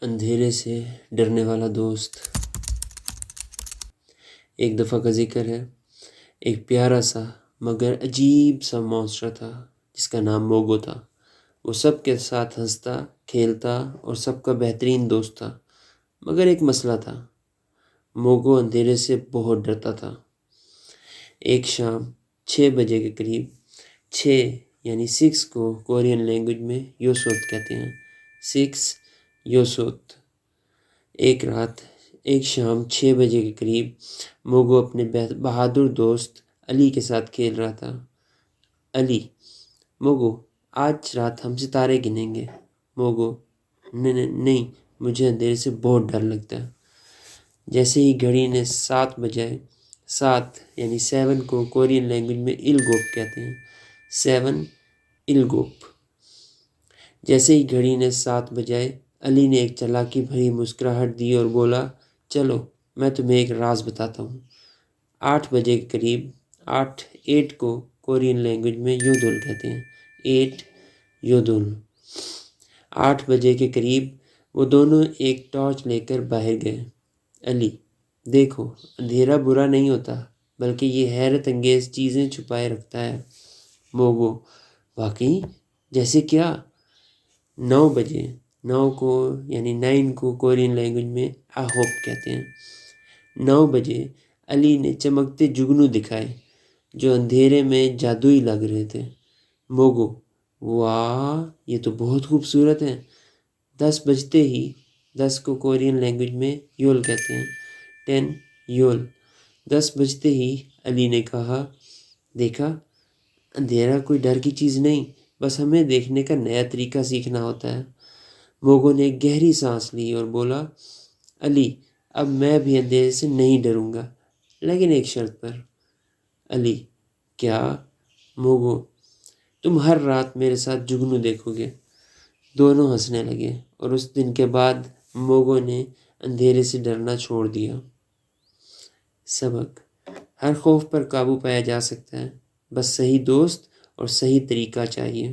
اندھیرے سے ڈرنے والا دوست۔ ایک دفعہ کا ذکر ہے، ایک پیارا سا مگر عجیب سا مونسٹر تھا جس کا نام موگو تھا۔ وہ سب کے ساتھ ہنستا کھیلتا اور سب کا بہترین دوست تھا، مگر ایک مسئلہ تھا، موگو اندھیرے سے بہت ڈرتا تھا۔ ایک شام 6 بجے کے قریب، 6 کو کورین لینگویج میں یوسوت کہتے ہیں، 6 یوسوت۔ ایک شام 6 بجے کے قریب موگو اپنے بہادر دوست علی کے ساتھ کھیل رہا تھا۔ علی: موگو، آج رات ہم ستارے گنیں گے۔ موگو: نہیں، مجھے اندھیرے سے بہت ڈر لگتا ہے۔ جیسے ہی گھڑی نے 7 بجائے، 7 کو کورین لینگویج میں الگوپ کہتے ہیں، 7 الگوپ۔ جیسے ہی گھڑی نے 7 بجائے، علی نے ایک چالاکی بھری مسکراہٹ دی اور بولا، چلو میں تمہیں ایک راز بتاتا ہوں۔ 8 بجے کے قریب، 8 کو کورین لینگویج میں یودول کہتے ہیں، 8 یودول۔ 8 بجے کے قریب وہ دونوں ایک ٹارچ لے کر باہر گئے۔ علی: دیکھو، اندھیرا برا نہیں ہوتا، بلکہ یہ حیرت انگیز چیزیں چھپائے رکھتا ہے۔ موگو: واقعی؟ جیسے کیا؟ 9 بجے، 9 کو کورین لینگویج میں آہوپ کہتے ہیں۔ 9 بجے علی نے چمکتے جگنو دکھائے جو اندھیرے میں جادوئی لگ رہے تھے۔ موگو: واہ، یہ تو بہت خوبصورت ہیں۔ 10 بجتے ہی، 10 کو کورین لینگویج میں یول کہتے ہیں، 10 یول۔ 10 بجتے ہی علی نے کہا، دیکھا، اندھیرا کوئی ڈر کی چیز نہیں، بس ہمیں دیکھنے کا نیا طریقہ سیکھنا ہوتا ہے۔ موگو نے ایک گہری سانس لی اور بولا، علی، اب میں بھی اندھیرے سے نہیں ڈروں گا، لیکن ایک شرط پر۔ علی: کیا؟ موگو: تم ہر رات میرے ساتھ جگنو دیکھو گے۔ دونوں ہنسنے لگے اور اس دن کے بعد موگو نے اندھیرے سے ڈرنا چھوڑ دیا۔ سبق: ہر خوف پر قابو پایا جا سکتا ہے، بس صحیح دوست اور صحیح طریقہ چاہیے۔